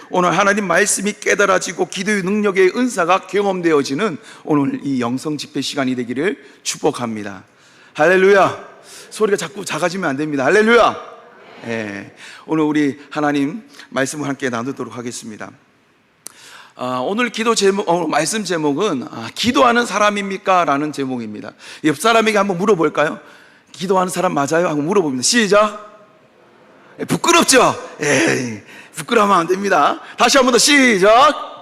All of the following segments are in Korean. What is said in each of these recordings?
오늘 하나님 말씀이 깨달아지고 기도의 능력의 은사가 경험되어지는 오늘 이 영성 집회 시간이 되기를 축복합니다. 할렐루야. 소리가 자꾸 작아지면 안 됩니다. 할렐루야. 예, 오늘 우리 하나님 말씀을 함께 나누도록 하겠습니다. 오늘 기도 제목, 오늘 말씀 제목은 기도하는 사람입니까? 라는 제목입니다. 옆 사람에게 한번 물어볼까요? 기도하는 사람 맞아요? 하고 물어봅니다. 시작. 부끄럽죠? 에이, 부끄러우면 안 됩니다. 다시 한 번 더 시작.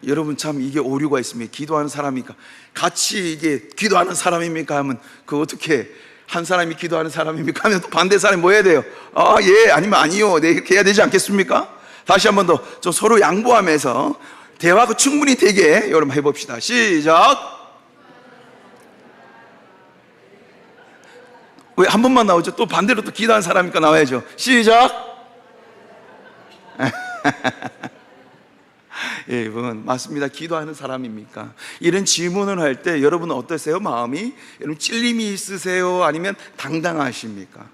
여러분 참 이게 오류가 있습니다. 기도하는 사람입니까? 같이 이게 기도하는 사람입니까? 하면 그 어떻게 한 사람이 기도하는 사람입니까? 하면 또 반대 사람이 뭐 해야 돼요? 예, 아니면 아니요. 네, 이렇게 해야 되지 않겠습니까? 다시 한 번 더 좀 서로 양보하면서 대화가 충분히 되게 여러분 해봅시다. 시작. 왜 한 번만 나오죠? 또 반대로 또 기도하는 사람이니까 나와야죠. 시작. 예, 여러분 맞습니다. 기도하는 사람입니까? 이런 질문을 할 때 여러분은 어떠세요? 마음이? 여러분 찔림이 있으세요? 아니면 당당하십니까?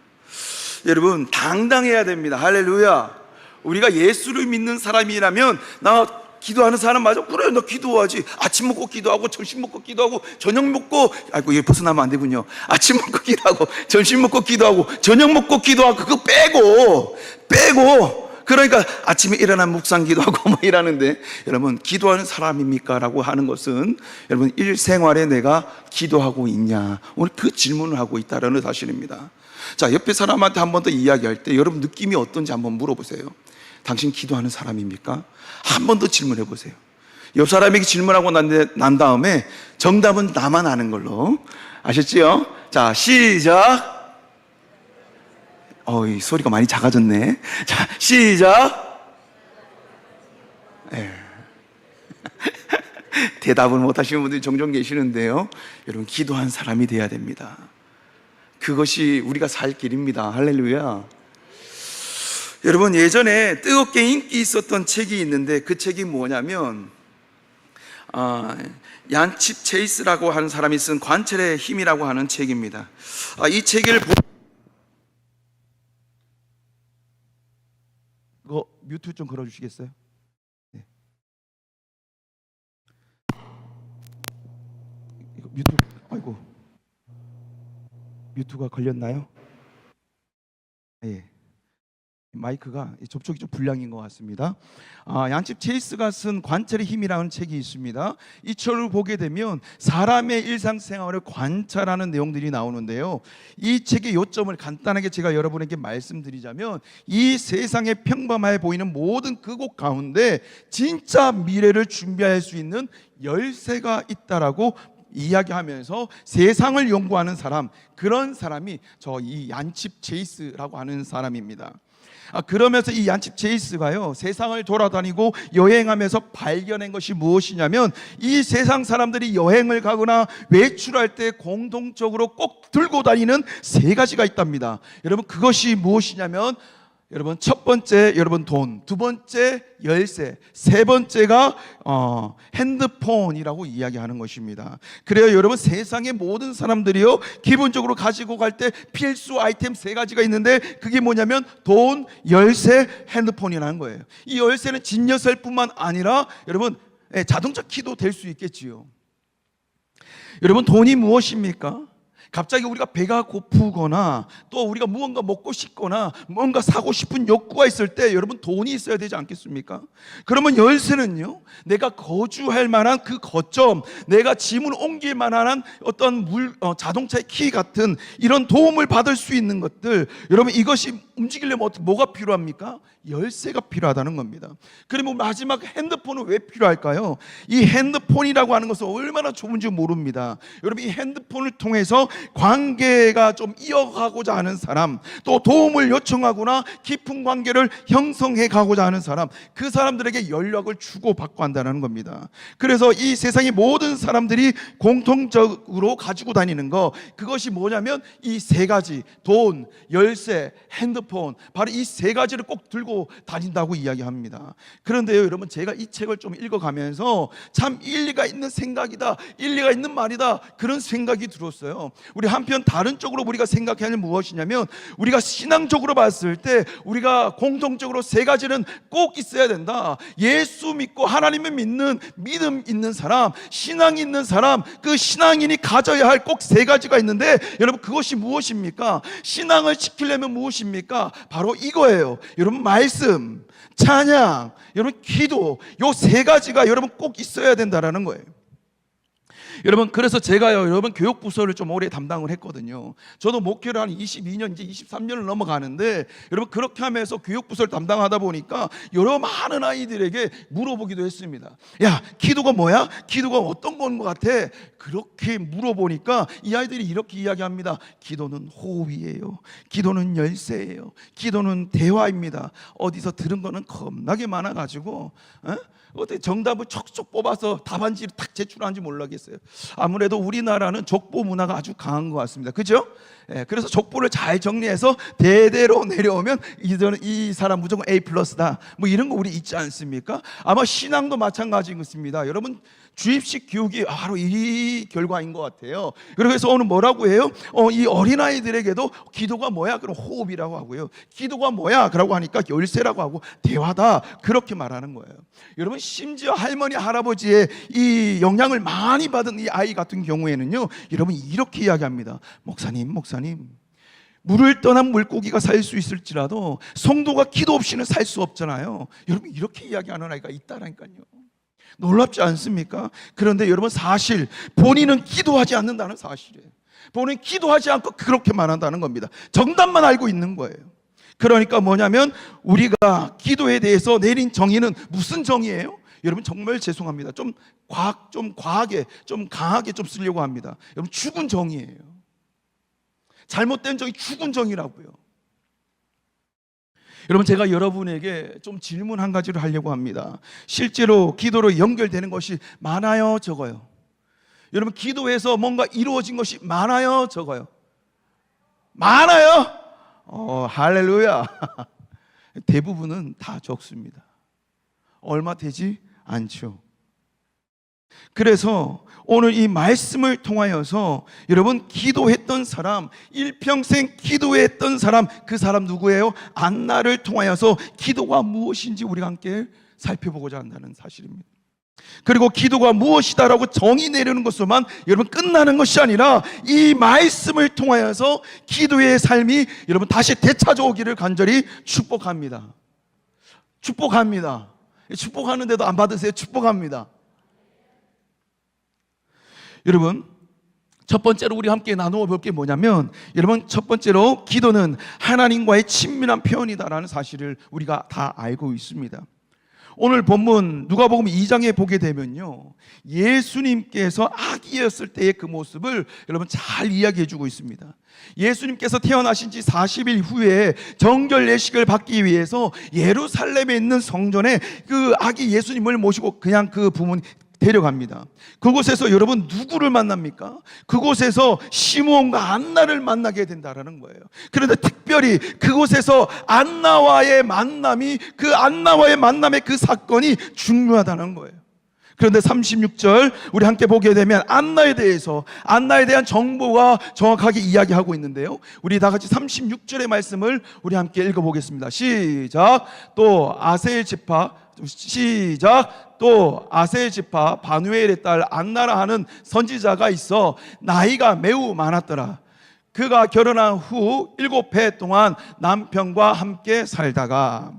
여러분 당당해야 됩니다. 할렐루야. 우리가 예수를 믿는 사람이라면 나 기도하는 사람 맞아? 그래, 나 기도하지. 아침 먹고 기도하고 점심 먹고 기도하고 저녁 먹고, 아이고 이거 벗어나면 안 되군요. 아침 먹고 기도하고 점심 먹고 기도하고 저녁 먹고 기도하고 그거 빼고 그러니까 아침에 일어나 묵상 기도하고 뭐 이러는데, 여러분 기도하는 사람입니까? 라고 하는 것은 여러분 일생활에 내가 기도하고 있냐, 오늘 그 질문을 하고 있다는 사실입니다. 자, 옆에 사람한테 한 번 더 이야기할 때 여러분 느낌이 어떤지 한번 물어보세요. 당신 기도하는 사람입니까? 한 번 더 질문해 보세요. 옆 사람에게 질문하고 난 다음에 정답은 나만 아는 걸로. 아셨지요? 자, 시작. 이 소리가 많이 작아졌네. 자, 시작. 대답을 못 하시는 분들이 종종 계시는데요, 여러분 기도한 사람이 돼야 됩니다. 그것이 우리가 살 길입니다. 할렐루야. 여러분 예전에 뜨겁게 인기 있었던 책이 있는데 그 책이 뭐냐면 얀칩 체이스라고 하는 사람이 쓴 관찰의 힘이라고 하는 책입니다. 이 책을 이거 뮤트 좀 걸어주시겠어요? 네. 이거 뮤트, 아이고 뮤트가 걸렸나요? 예. 마이크가 접촉이 좀 불량인 것 같습니다. 얀칩 체이스가 쓴 관찰의 힘이라는 책이 있습니다. 이 책을 보게 되면 사람의 일상생활을 관찰하는 내용들이 나오는데요, 이 책의 요점을 간단하게 제가 여러분에게 말씀드리자면, 이 세상에 평범해 보이는 모든 그 곳 가운데 진짜 미래를 준비할 수 있는 열쇠가 있다라고 이야기하면서 세상을 연구하는 사람, 그런 사람이 이 얀칩 체이스라고 하는 사람입니다. 그러면서 이 얀칩 체이스가요, 세상을 돌아다니고 여행하면서 발견한 것이 무엇이냐면, 이 세상 사람들이 여행을 가거나 외출할 때 공통적으로 꼭 들고 다니는 세 가지가 있답니다. 여러분 그것이 무엇이냐면, 여러분 첫 번째 여러분 돈, 두 번째 열쇠, 세 번째가 핸드폰이라고 이야기하는 것입니다. 그래요, 여러분 세상의 모든 사람들이요 기본적으로 가지고 갈 때 필수 아이템 세 가지가 있는데, 그게 뭐냐면 돈, 열쇠, 핸드폰이라는 거예요. 이 열쇠는 집 열쇠뿐만 아니라 여러분 자동차 키도 될 수 있겠지요. 여러분 돈이 무엇입니까? 갑자기 우리가 배가 고프거나 또 우리가 무언가 먹고 싶거나 뭔가 사고 싶은 욕구가 있을 때 여러분 돈이 있어야 되지 않겠습니까? 그러면 열쇠는요, 내가 거주할 만한 그 거점, 내가 짐을 옮길 만한 어떤 자동차의 키 같은 이런 도움을 받을 수 있는 것들, 여러분 이것이 움직이려면 뭐가 필요합니까? 열쇠가 필요하다는 겁니다. 그러면 마지막 핸드폰은 왜 필요할까요? 이 핸드폰이라고 하는 것은 얼마나 좋은지 모릅니다. 여러분 이 핸드폰을 통해서 관계가 좀 이어가고자 하는 사람, 또 도움을 요청하거나 깊은 관계를 형성해 가고자 하는 사람, 그 사람들에게 연락을 주고받고 한다는 겁니다. 그래서 이 세상의 모든 사람들이 공통적으로 가지고 다니는 거, 그것이 뭐냐면 이 세 가지, 돈, 열쇠, 핸드폰, 바로 이 세 가지를 꼭 들고 다닌다고 이야기합니다. 그런데요 여러분, 제가 이 책을 좀 읽어가면서 참 일리가 있는 생각이다, 일리가 있는 말이다, 그런 생각이 들었어요. 우리 한편 다른 쪽으로 우리가 생각해야 할 무엇이냐면, 우리가 신앙적으로 봤을 때 우리가 공통적으로 세 가지는 꼭 있어야 된다. 예수 믿고 하나님을 믿는 믿음 있는 사람, 신앙 있는 사람, 그 신앙인이 가져야 할 꼭 세 가지가 있는데, 여러분 그것이 무엇입니까? 신앙을 지키려면 무엇입니까? 바로 이거예요. 여러분 말씀, 찬양, 여러분 기도, 요 세 가지가 여러분 꼭 있어야 된다라는 거예요. 여러분 그래서 제가요, 여러분 교육부서를 좀 오래 담당을 했거든요. 저도 목회를 한 22년, 이제 23년을 넘어가는데, 여러분 그렇게 하면서 교육부서를 담당하다 보니까 여러 많은 아이들에게 물어보기도 했습니다. 야, 기도가 뭐야? 기도가 어떤 건 것 같아? 그렇게 물어보니까 이 아이들이 이렇게 이야기합니다. 기도는 호흡이에요. 기도는 열쇠예요. 기도는 대화입니다. 어디서 들은 거는 겁나게 많아가지고 어떻게 정답을 척척 뽑아서 답안지를 탁 제출하는지 몰라겠어요. 아무래도 우리나라는 족보 문화가 아주 강한 것 같습니다. 그죠? 그래서 족보를 잘 정리해서 대대로 내려오면 이 사람 무조건 A+다, 뭐 이런 거 우리 있지 않습니까? 아마 신앙도 마찬가지인 것입니다. 여러분 주입식 교육이 바로 이 결과인 것 같아요. 그래서 오늘 뭐라고 해요? 이 어린아이들에게도 기도가 뭐야? 그럼 호흡이라고 하고요. 기도가 뭐야? 그러고 하니까 열쇠라고 하고 대화다, 그렇게 말하는 거예요. 여러분 심지어 할머니 할아버지의 이 영향을 많이 받은 이 아이 같은 경우에는요, 여러분 이렇게 이야기합니다. 목사님 물을 떠난 물고기가 살 수 있을지라도 성도가 기도 없이는 살 수 없잖아요. 여러분 이렇게 이야기하는 아이가 있다라니까요. 놀랍지 않습니까? 그런데 여러분 사실 본인은 기도하지 않는다는 사실이에요. 본인은 기도하지 않고 그렇게 말한다는 겁니다. 정답만 알고 있는 거예요. 그러니까 뭐냐면 우리가 기도에 대해서 내린 정의는 무슨 정의예요? 여러분 정말 죄송합니다. 좀 과하게, 좀 강하게 좀 쓰려고 합니다. 여러분 죽은 정의예요. 잘못된 정의, 죽은 정의라고요. 여러분 제가 여러분에게 좀 질문 한 가지를 하려고 합니다. 실제로 기도로 연결되는 것이 많아요, 적어요? 여러분 기도에서 뭔가 이루어진 것이 많아요, 적어요? 많아요? 할렐루야. 대부분은 다 적습니다. 얼마 되지 않죠. 그래서 오늘 이 말씀을 통하여서 여러분 기도했던 사람, 일평생 기도했던 사람, 그 사람 누구예요? 안나를 통하여서 기도가 무엇인지 우리가 함께 살펴보고자 한다는 사실입니다. 그리고 기도가 무엇이다라고 정의 내리는 것으로만 여러분 끝나는 것이 아니라 이 말씀을 통하여서 기도의 삶이 여러분 다시 되찾아오기를 간절히 축복합니다. 축복합니다. 축복하는데도 안 받으세요? 축복합니다. 여러분 첫 번째로 우리 함께 나누어 볼 게 뭐냐면, 여러분 첫 번째로 기도는 하나님과의 친밀한 표현이다라는 사실을 우리가 다 알고 있습니다. 오늘 본문 누가복음 2장에 보게 되면요, 예수님께서 아기였을 때의 그 모습을 여러분 잘 이야기해 주고 있습니다. 예수님께서 태어나신 지 40일 후에 정결 예식을 받기 위해서 예루살렘에 있는 성전에 그 아기 예수님을 모시고 그냥 그 부모님 데려갑니다. 그곳에서 여러분 누구를 만납니까? 그곳에서 시므온과 안나를 만나게 된다라는 거예요. 그런데 특별히 그곳에서 안나와의 만남이, 그 안나와의 만남의 그 사건이 중요하다는 거예요. 그런데 36절 우리 함께 보게 되면 안나에 대한 정보가 정확하게 이야기하고 있는데요, 우리 다 같이 36절의 말씀을 우리 함께 읽어보겠습니다. 시작. 또 아셀 지파 바누엘의 딸 안나라 하는 선지자가 있어 나이가 매우 많았더라. 그가 결혼한 후 7해 동안 남편과 함께 살다가,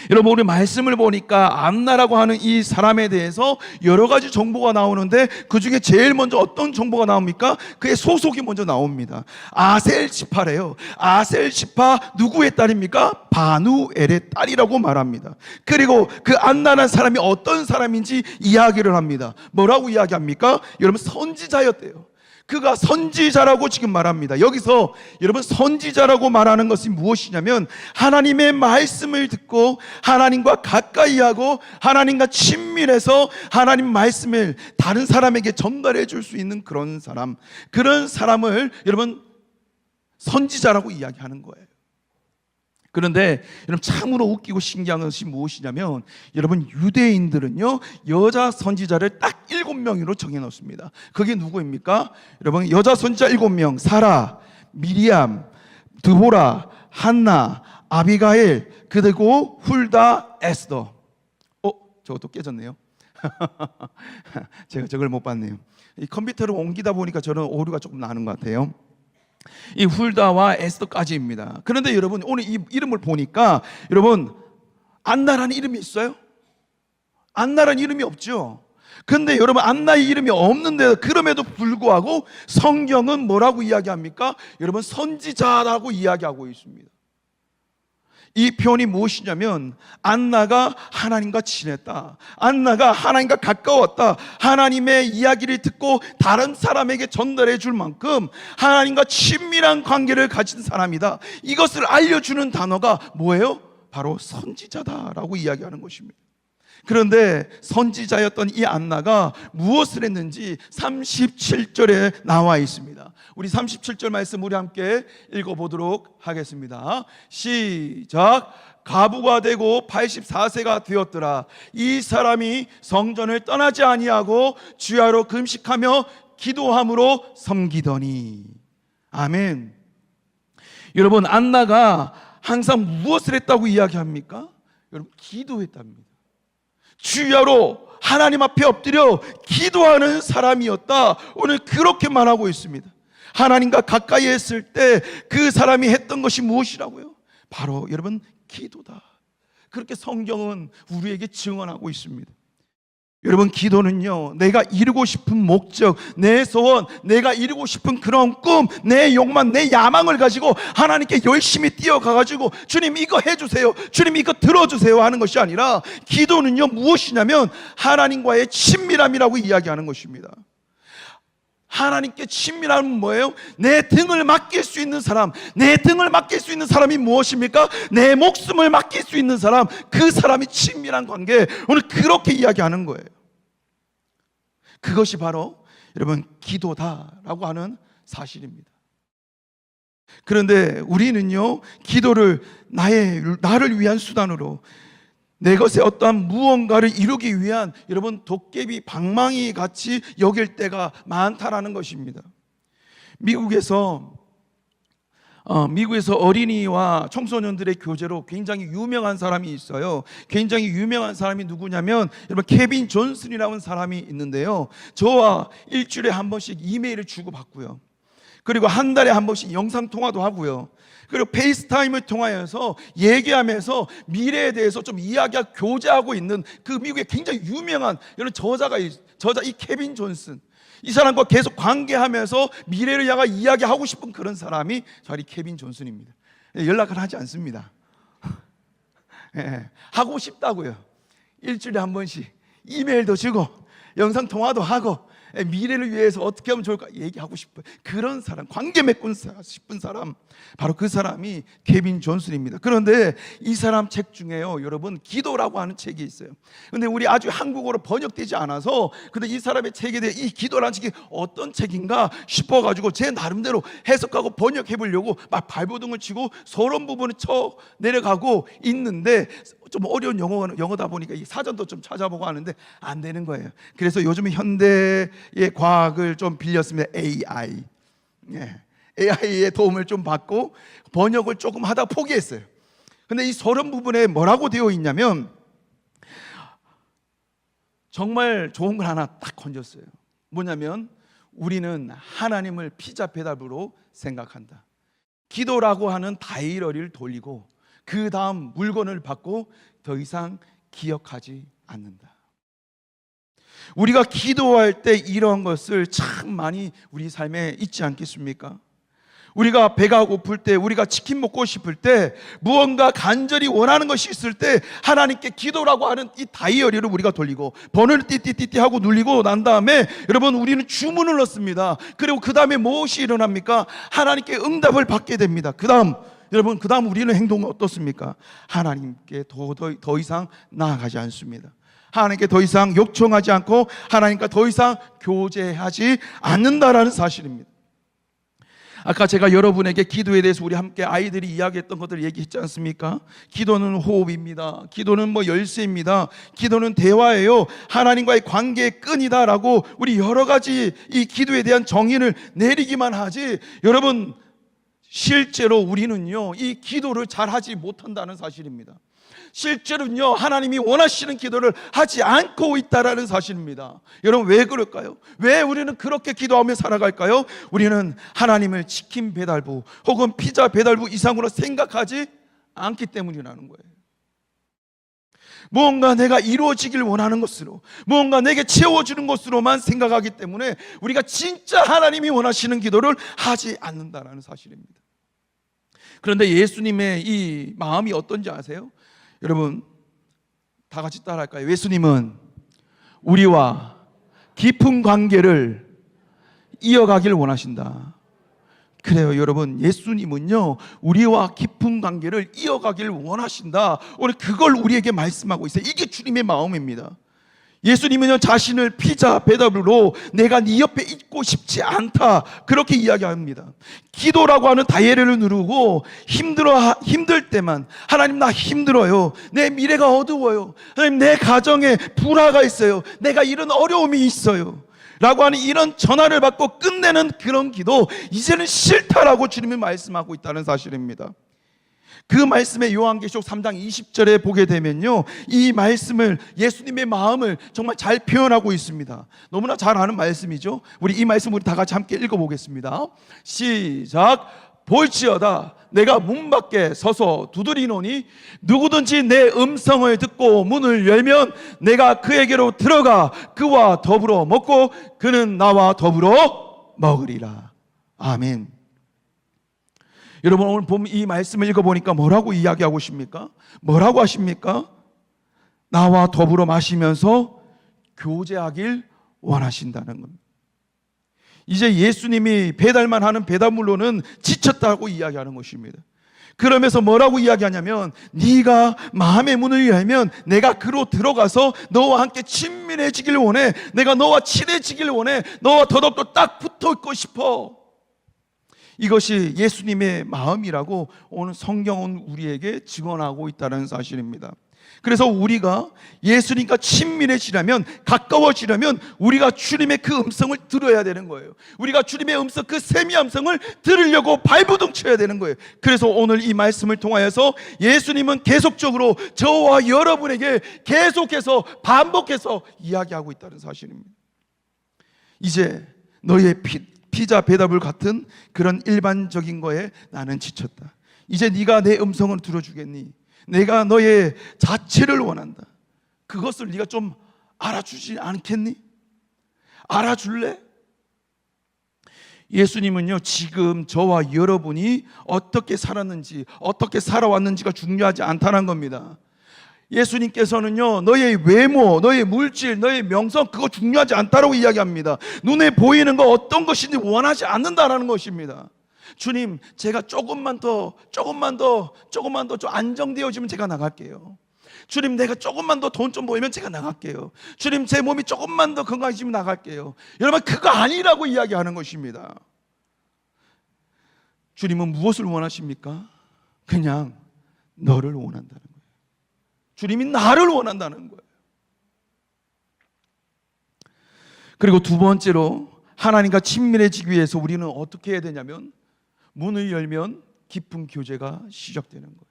여러분 우리 말씀을 보니까 안나라고 하는 이 사람에 대해서 여러 가지 정보가 나오는데 그 중에 제일 먼저 어떤 정보가 나옵니까? 그의 소속이 먼저 나옵니다. 아셀 지파래요. 아셀 지파 누구의 딸입니까? 바누엘의 딸이라고 말합니다. 그리고 그 안나라는 사람이 어떤 사람인지 이야기를 합니다. 뭐라고 이야기합니까? 여러분 선지자였대요. 그가 선지자라고 지금 말합니다. 여기서 여러분 선지자라고 말하는 것이 무엇이냐면, 하나님의 말씀을 듣고 하나님과 가까이 하고 하나님과 친밀해서 하나님 말씀을 다른 사람에게 전달해 줄 수 있는 그런 사람을 여러분 선지자라고 이야기하는 거예요. 그런데 여러분 참으로 웃기고 신기한 것이 무엇이냐면 여러분 유대인들은요 여자 선지자를 딱 7명으로 정해놓습니다. 그게 누구입니까? 여러분 여자 선지자 7명 사라, 미리암, 드보라, 한나, 아비가일, 그리고 훌다, 에스더. 저것도 깨졌네요. 제가 저걸 못 봤네요. 이 컴퓨터를 옮기다 보니까 저는 오류가 조금 나는 것 같아요. 이 훌다와 에스더까지입니다. 그런데 여러분 오늘 이 이름을 보니까 여러분 안나라는 이름이 있어요? 안나라는 이름이 없죠. 근데 여러분 안나의 이름이 없는데 그럼에도 불구하고 성경은 뭐라고 이야기합니까? 여러분 선지자라고 이야기하고 있습니다. 이 표현이 무엇이냐면 안나가 하나님과 친했다, 안나가 하나님과 가까웠다, 하나님의 이야기를 듣고 다른 사람에게 전달해 줄 만큼 하나님과 친밀한 관계를 가진 사람이다, 이것을 알려주는 단어가 뭐예요? 바로 선지자다라고 이야기하는 것입니다. 그런데 선지자였던 이 안나가 무엇을 했는지 37절에 나와 있습니다. 우리 37절 말씀 우리 함께 읽어보도록 하겠습니다. 시작. 가부가 되고 84세가 되었더라. 이 사람이 성전을 떠나지 아니하고 주야로 금식하며 기도함으로 섬기더니. 아멘. 여러분 안나가 항상 무엇을 했다고 이야기합니까? 여러분 기도했답니다. 주야로 하나님 앞에 엎드려 기도하는 사람이었다. 오늘 그렇게 말하고 있습니다. 하나님과 가까이 했을 때 그 사람이 했던 것이 무엇이라고요? 바로 여러분 기도다. 그렇게 성경은 우리에게 증언하고 있습니다. 여러분 기도는요 내가 이루고 싶은 목적, 내 소원, 내가 이루고 싶은 그런 꿈, 내 욕망, 내 야망을 가지고 하나님께 열심히 뛰어가가지고 주님 이거 해주세요, 주님 이거 들어주세요 하는 것이 아니라 기도는요 무엇이냐면 하나님과의 친밀함이라고 이야기하는 것입니다. 하나님께 친밀함은 뭐예요? 내 등을 맡길 수 있는 사람, 내 등을 맡길 수 있는 사람이 무엇입니까? 내 목숨을 맡길 수 있는 사람, 그 사람이 친밀한 관계, 오늘 그렇게 이야기하는 거예요. 그것이 바로 여러분 기도다라고 하는 사실입니다. 그런데 우리는요 기도를 나를 위한 수단으로, 내 것에 어떠한 무언가를 이루기 위한 여러분 도깨비 방망이 같이 여길 때가 많다라는 것입니다. 미국에서 어린이와 청소년들의 교제로 굉장히 유명한 사람이 있어요. 굉장히 유명한 사람이 누구냐면 여러분 케빈 존슨이라는 사람이 있는데요, 저와 일주일에 한 번씩 이메일을 주고받고요, 그리고 한 달에 한 번씩 영상통화도 하고요, 그리고 페이스타임을 통하여서 얘기하면서 미래에 대해서 좀 이야기하고 교제하고 있는 그 미국의 굉장히 유명한 여러분 저자 이 케빈 존슨, 이 사람과 계속 관계하면서 미래를 향해 이야기하고 싶은 그런 사람이 저희 케빈 존슨입니다. 연락을 하지 않습니다. 하고 싶다고요. 일주일에 한 번씩 이메일도 주고 영상통화도 하고 미래를 위해서 어떻게 하면 좋을까 얘기하고 싶어요. 그런 사람, 관계 맺고 싶은 사람, 바로 그 사람이 케빈 존슨입니다. 그런데 이 사람 책 중에요 여러분 기도라고 하는 책이 있어요. 근데 우리 아주 한국어로 번역되지 않아서, 근데 이 사람의 책에 대해 이 기도라는 책이 어떤 책인가 싶어가지고 제 나름대로 해석하고 번역해 보려고 막 발버둥을 치고 서론 부분을 쳐 내려가고 있는데 좀 어려운 영어다 보니까 이 사전도 좀 찾아보고 하는데 안 되는 거예요. 그래서 요즘 현대의 과학을 좀 빌렸습니다. AI. AI의 도움을 좀 받고 번역을 조금 하다 포기했어요. 근데 이 서론 부분에 뭐라고 되어 있냐면 정말 좋은 걸 하나 딱 건졌어요. 뭐냐면 우리는 하나님을 피자 배달부로 생각한다. 기도라고 하는 다이어리를 돌리고 그 다음 물건을 받고 더 이상 기억하지 않는다. 우리가 기도할 때 이런 것을 참 많이 우리 삶에 있지 않겠습니까? 우리가 배가 고플 때, 우리가 치킨 먹고 싶을 때, 무언가 간절히 원하는 것이 있을 때 하나님께 기도라고 하는 이 다이어리를 우리가 돌리고 번호를 띠띠띠띠 하고 눌리고 난 다음에 여러분 우리는 주문을 넣습니다. 그리고 그 다음에 무엇이 일어납니까? 하나님께 응답을 받게 됩니다. 그 다음 우리는 행동은 어떻습니까? 하나님께 더 이상 나아가지 않습니다. 하나님께 더 이상 요청하지 않고 하나님과 더 이상 교제하지 않는다라는 사실입니다. 아까 제가 여러분에게 기도에 대해서 우리 함께 아이들이 이야기했던 것들을 얘기했지 않습니까? 기도는 호흡입니다. 기도는 열쇠입니다. 기도는 대화예요. 하나님과의 관계의 끈이다라고 우리 여러 가지 이 기도에 대한 정의를 내리기만 하지, 여러분 실제로 우리는요 이 기도를 잘 하지 못한다는 사실입니다. 실제로는요 하나님이 원하시는 기도를 하지 않고 있다라는 사실입니다. 여러분 왜 그럴까요? 왜 우리는 그렇게 기도하며 살아갈까요? 우리는 하나님을 치킨 배달부 혹은 피자 배달부 이상으로 생각하지 않기 때문이라는 거예요. 무언가 내가 이루어지길 원하는 것으로, 무언가 내게 채워주는 것으로만 생각하기 때문에 우리가 진짜 하나님이 원하시는 기도를 하지 않는다는 사실입니다. 그런데 예수님의 이 마음이 어떤지 아세요? 여러분 다 같이 따라할까요? 예수님은 우리와 깊은 관계를 이어가길 원하신다. 그래요 여러분, 예수님은요 우리와 깊은 관계를 이어가길 원하신다. 오늘 그걸 우리에게 말씀하고 있어요. 이게 주님의 마음입니다. 예수님은요 자신을 피자 배달부로 내가 네 옆에 있고 싶지 않다 그렇게 이야기합니다. 기도라고 하는 다이얼을 누르고 힘들 때만, 하나님 나 힘들어요, 내 미래가 어두워요, 하나님 내 가정에 불화가 있어요, 내가 이런 어려움이 있어요 라고 하는 이런 전화를 받고 끝내는 그런 기도, 이제는 싫다라고 주님이 말씀하고 있다는 사실입니다. 그 말씀에 요한계시록 3장 20절에 보게 되면요 이 말씀을, 예수님의 마음을 정말 잘 표현하고 있습니다. 너무나 잘 아는 말씀이죠. 우리 이 말씀 우리 다 같이 함께 읽어보겠습니다. 시작. 볼지어다 내가 문 밖에 서서 두드리노니 누구든지 내 음성을 듣고 문을 열면 내가 그에게로 들어가 그와 더불어 먹고 그는 나와 더불어 먹으리라. 아멘. 여러분 오늘 보면 이 말씀을 읽어보니까 뭐라고 이야기하고 있습니까? 뭐라고 하십니까? 나와 더불어 마시면서 교제하길 원하신다는 겁니다. 이제 예수님이 배달만 하는 배달물로는 지쳤다고 이야기하는 것입니다. 그러면서 뭐라고 이야기하냐면 네가 마음의 문을 열면 내가 그로 들어가서 너와 함께 친밀해지길 원해, 내가 너와 친해지길 원해, 너와 더더욱더 딱 붙어 있고 싶어. 이것이 예수님의 마음이라고 오늘 성경은 우리에게 증언하고 있다는 사실입니다. 그래서 우리가 예수님과 친밀해지려면, 가까워지려면 우리가 주님의 그 음성을 들어야 되는 거예요. 우리가 주님의 음성, 그 세미한 음성을 들으려고 발부둥 쳐야 되는 거예요. 그래서 오늘 이 말씀을 통하여서 예수님은 계속적으로 저와 여러분에게 계속해서 반복해서 이야기하고 있다는 사실입니다. 이제 너의 피자 배달물 같은 그런 일반적인 거에 나는 지쳤다. 이제 네가 내 음성을 들어주겠니? 내가 너의 자체를 원한다. 그것을 네가 좀 알아주지 않겠니? 알아줄래? 예수님은요 지금 저와 여러분이 어떻게 살았는지, 어떻게 살아왔는지가 중요하지 않다는 겁니다. 예수님께서는요 너의 외모, 너의 물질, 너의 명성 그거 중요하지 않다라고 이야기합니다. 눈에 보이는 거 어떤 것인지 원하지 않는다라는 것입니다. 주님 제가 조금만 더 좀 안정되어지면 제가 나갈게요. 주님 내가 조금만 더 돈 좀 보이면 제가 나갈게요. 주님 제 몸이 조금만 더 건강해지면 나갈게요. 여러분 그거 아니라고 이야기하는 것입니다. 주님은 무엇을 원하십니까? 그냥 너를 원한다는 거예요. 주님이 나를 원한다는 거예요. 그리고 두 번째로 하나님과 친밀해지기 위해서 우리는 어떻게 해야 되냐면 문을 열면 깊은 교제가 시작되는 거예요.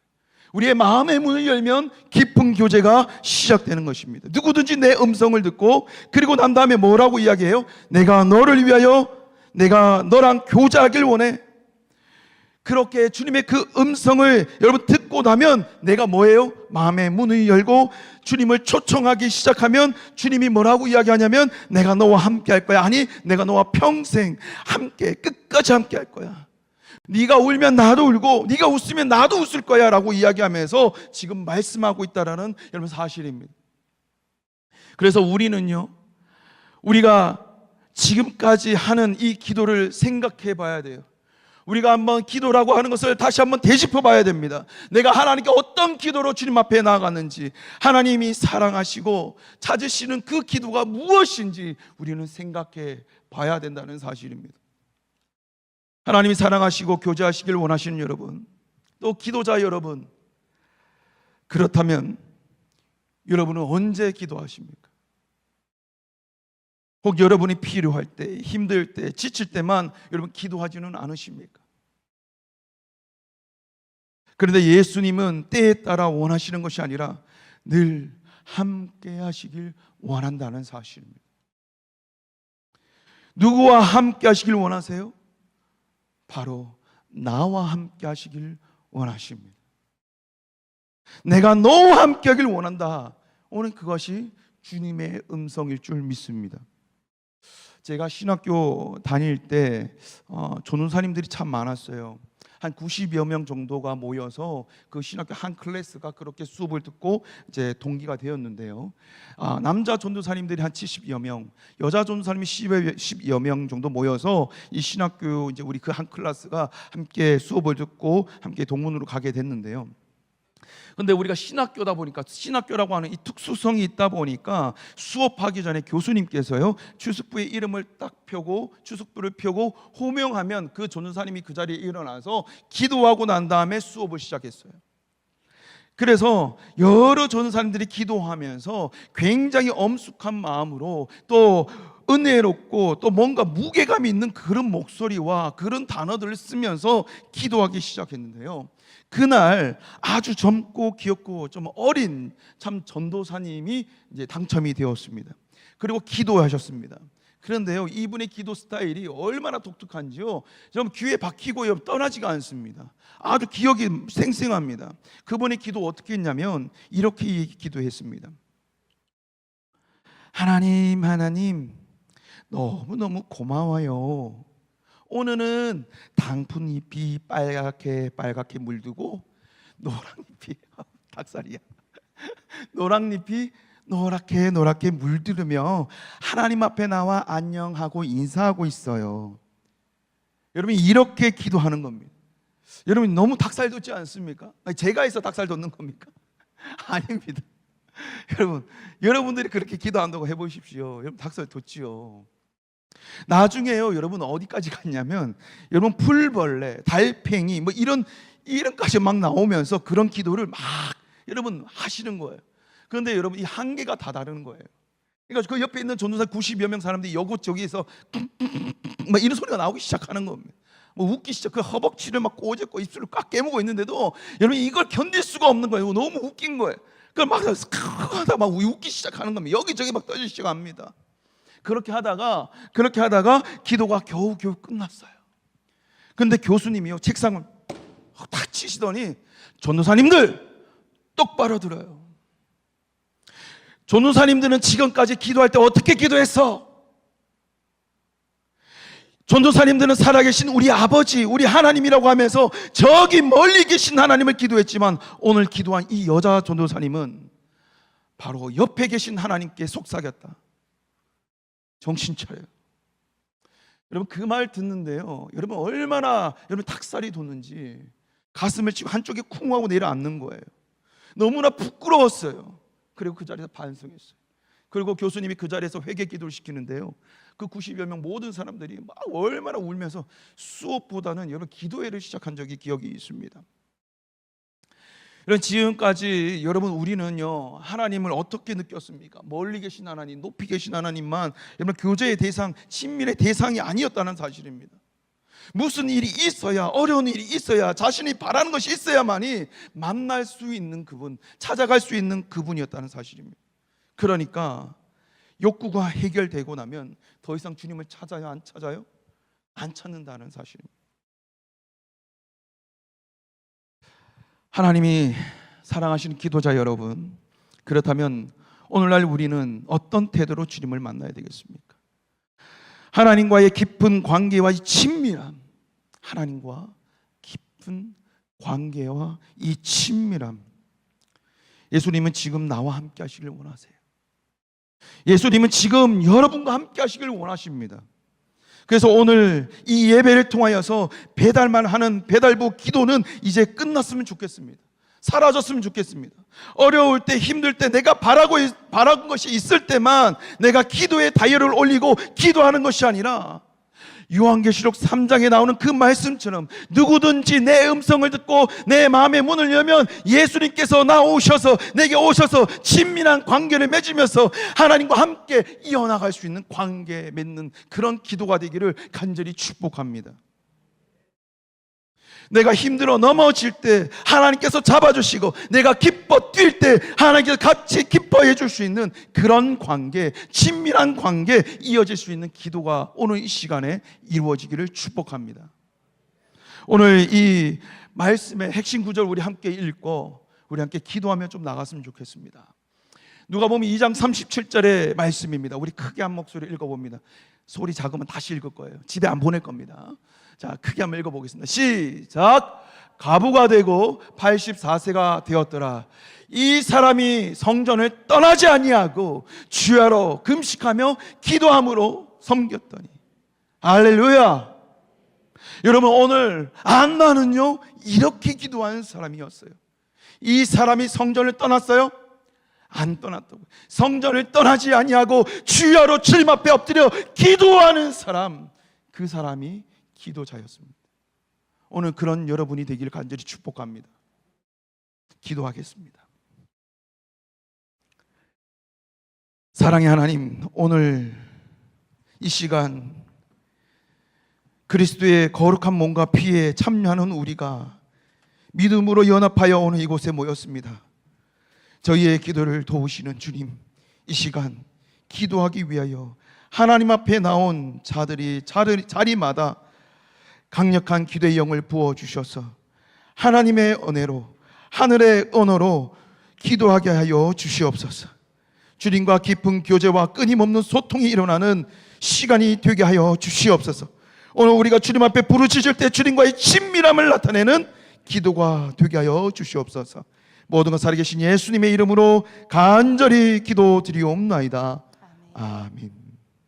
우리의 마음의 문을 열면 깊은 교제가 시작되는 것입니다. 누구든지 내 음성을 듣고, 그리고 난 다음에 뭐라고 이야기해요? 내가 너를 위하여 내가 너랑 교제하길 원해. 그렇게 주님의 그 음성을 여러분 듣고 나면 내가 뭐예요? 마음의 문을 열고 주님을 초청하기 시작하면 주님이 뭐라고 이야기하냐면 내가 너와 함께 할 거야. 아니 내가 너와 평생 함께, 끝까지 함께 할 거야. 네가 울면 나도 울고 네가 웃으면 나도 웃을 거야 라고 이야기하면서 지금 말씀하고 있다는 여러분 사실입니다. 그래서 우리는요 우리가 지금까지 하는 이 기도를 생각해 봐야 돼요. 우리가 한번 기도라고 하는 것을 다시 한번 되짚어 봐야 됩니다. 내가 하나님께 어떤 기도로 주님 앞에 나아갔는지, 하나님이 사랑하시고 찾으시는 그 기도가 무엇인지 우리는 생각해 봐야 된다는 사실입니다. 하나님이 사랑하시고 교제하시길 원하시는 여러분, 또 기도자 여러분, 그렇다면 여러분은 언제 기도하십니까? 혹 여러분이 필요할 때, 힘들 때, 지칠 때만 여러분 기도하지는 않으십니까? 그런데 예수님은 때에 따라 원하시는 것이 아니라 늘 함께 하시길 원한다는 사실입니다. 누구와 함께 하시길 원하세요? 바로 나와 함께 하시길 원하십니다. 내가 너와 함께 하길 원한다. 오늘 그것이 주님의 음성일 줄 믿습니다. 제가 신학교 다닐 때 전도사님들이 참 많았어요. 한 90여 명 정도가 모여서 그 신학교 한 클래스가 그렇게 수업을 듣고 이제 동기가 되었는데요. 남자 전도사님들이 한 70여 명, 여자 전도사님이 10여 명 정도 모여서 이 신학교 이제 우리 그 한 클래스가 함께 수업을 듣고 함께 동문으로 가게 됐는데요. 근데 우리가 신학교다 보니까, 신학교라고 하는 이 특수성이 있다 보니까 수업하기 전에 교수님께서요 추석부의 이름을 딱 펴고 추석부를 펴고 호명하면 그 전도사님이 그 자리에 일어나서 기도하고 난 다음에 수업을 시작했어요. 그래서 여러 전도사님들이 기도하면서 굉장히 엄숙한 마음으로 또 은혜롭고 또 뭔가 무게감 있는 그런 목소리와 그런 단어들을 쓰면서 기도하기 시작했는데요. 그날 아주 젊고 귀엽고 좀 어린 참 전도사님이 이제 당첨이 되었습니다. 그리고 기도하셨습니다. 그런데요, 이분의 기도 스타일이 얼마나 독특한지요, 좀 귀에 박히고 떠나지가 않습니다. 아주 기억이 생생합니다. 그분의 기도 어떻게 했냐면 이렇게 기도했습니다. 하나님, 너무너무 고마워요. 오늘은 당푼잎이 빨갛게 물들고 노랑잎이 닭살이야. 노랑잎이 노랗게 물들으며 하나님 앞에 나와 안녕하고 인사하고 있어요. 여러분, 이렇게 기도하는 겁니다. 여러분, 너무 닭살 돋지 않습니까? 제가 해서 닭살 돋는 겁니까? 아닙니다. 여러분들이 그렇게 기도한다고 해보십시오. 여러분, 닭살 돋지요. 나중에요, 여러분 어디까지 갔냐면, 여러분 풀벌레, 달팽이 뭐 이런까지 막 나오면서 그런 기도를 막 여러분 하시는 거예요. 그런데 여러분, 이 한계가 다 다른 거예요. 그러니까 그 옆에 있는 전도사 90여 명 사람들이 여기저기에서 막 이런 소리가 나오기 시작하는 겁니다. 뭐 웃기 시작, 그 허벅지를 막 꼬집고 입술을 꽉 깨물고 있는데도 여러분 이걸 견딜 수가 없는 거예요. 너무 웃긴 거예요. 그걸 막 하다 막 웃기 시작하는 겁니다. 여기저기 막 떠지기 시작합니다. 그렇게 하다가 기도가 겨우 끝났어요. 근데 교수님이요 책상을 탁 치시더니, 전도사님들 똑바로 들어요. 전도사님들은 지금까지 기도할 때 어떻게 기도했어? 전도사님들은 살아계신 우리 아버지, 우리 하나님이라고 하면서 저기 멀리 계신 하나님을 기도했지만, 오늘 기도한 이 여자 전도사님은 바로 옆에 계신 하나님께 속삭였다. 정신 차려요. 여러분, 그 말 듣는데요, 여러분 얼마나 여러분 닭살이 돋는지 가슴을 치고 한쪽에 쿵 하고 내려앉는 거예요. 너무나 부끄러웠어요. 그리고 그 자리에서 반성했어요. 그리고 교수님이 그 자리에서 회개 기도를 시키는데요, 그 90여 명 모든 사람들이 막 얼마나 울면서 수업보다는 여러분 기도회를 시작한 적이 기억이 있습니다. 여러분, 지금까지 여러분 우리는요 하나님을 어떻게 느꼈습니까? 멀리 계신 하나님, 높이 계신 하나님만 여러분 교제의 대상, 친밀의 대상이 아니었다는 사실입니다. 무슨 일이 있어야, 어려운 일이 있어야, 자신이 바라는 것이 있어야만이 만날 수 있는 그분, 찾아갈 수 있는 그분이었다는 사실입니다. 그러니까 욕구가 해결되고 나면 더 이상 주님을 찾아요, 안 찾아요? 안 찾는다는 사실입니다. 하나님이 사랑하시는 기도자 여러분, 그렇다면 오늘날 우리는 어떤 태도로 주님을 만나야 되겠습니까? 하나님과의 깊은 관계와 이 친밀함, 하나님과 깊은 관계와 이 친밀함, 예수님은 지금 나와 함께 하시길 원하세요. 예수님은 지금 여러분과 함께 하시길 원하십니다. 그래서 오늘 이 예배를 통하여서 배달만 하는 배달부 기도는 이제 끝났으면 좋겠습니다. 사라졌으면 좋겠습니다. 어려울 때, 힘들 때, 내가 바라는 것이 있을 때만 내가 기도의 다이얼을 올리고 기도하는 것이 아니라 요한계시록 3장에 나오는 그 말씀처럼 누구든지 내 음성을 듣고 내 마음의 문을 열면 예수님께서 나오셔서 내게 오셔서 친밀한 관계를 맺으면서 하나님과 함께 이어나갈 수 있는 관계 맺는 그런 기도가 되기를 간절히 축복합니다. 내가 힘들어 넘어질 때 하나님께서 잡아주시고, 내가 기뻐 뛸 때 하나님께서 같이 기뻐해 줄 수 있는 그런 관계, 친밀한 관계 이어질 수 있는 기도가 오늘 이 시간에 이루어지기를 축복합니다. 오늘 이 말씀의 핵심 구절 우리 함께 읽고 우리 함께 기도하며 좀 나갔으면 좋겠습니다. 누가복음 2장 37절의 말씀입니다. 우리 크게 한 목소리 읽어봅니다. 소리 작으면 다시 읽을 거예요. 집에 안 보낼 겁니다. 자, 크게 한번 읽어보겠습니다. 시작. 과부가 되고 84세가 되었더라. 이 사람이 성전을 떠나지 아니하고 주야로 금식하며 기도함으로 섬겼더니. 할렐루야. 여러분, 오늘 안나는요 이렇게 기도하는 사람이었어요. 이 사람이 성전을 떠났어요? 안 떠났다고. 성전을 떠나지 아니하고 주야로 주님 앞에 엎드려 기도하는 사람, 그 사람이 기도자였습니다. 오늘 그런 여러분이 되기를 간절히 축복합니다. 기도하겠습니다. 사랑의 하나님, 오늘 이 시간 그리스도의 거룩한 몸과 피에 참여하는 우리가 믿음으로 연합하여 오늘 이곳에 모였습니다. 저희의 기도를 도우시는 주님, 이 시간 기도하기 위하여 하나님 앞에 나온 자들이 자리마다 강력한 기도의 영을 부어주셔서 하나님의 은혜로, 하늘의 언어로 기도하게 하여 주시옵소서. 주님과 깊은 교제와 끊임없는 소통이 일어나는 시간이 되게 하여 주시옵소서. 오늘 우리가 주님 앞에 부르짖을 때 주님과의 친밀함을 나타내는 기도가 되게 하여 주시옵소서. 모든 것 살아계신 예수님의 이름으로 간절히 기도드리옵나이다. 아멘.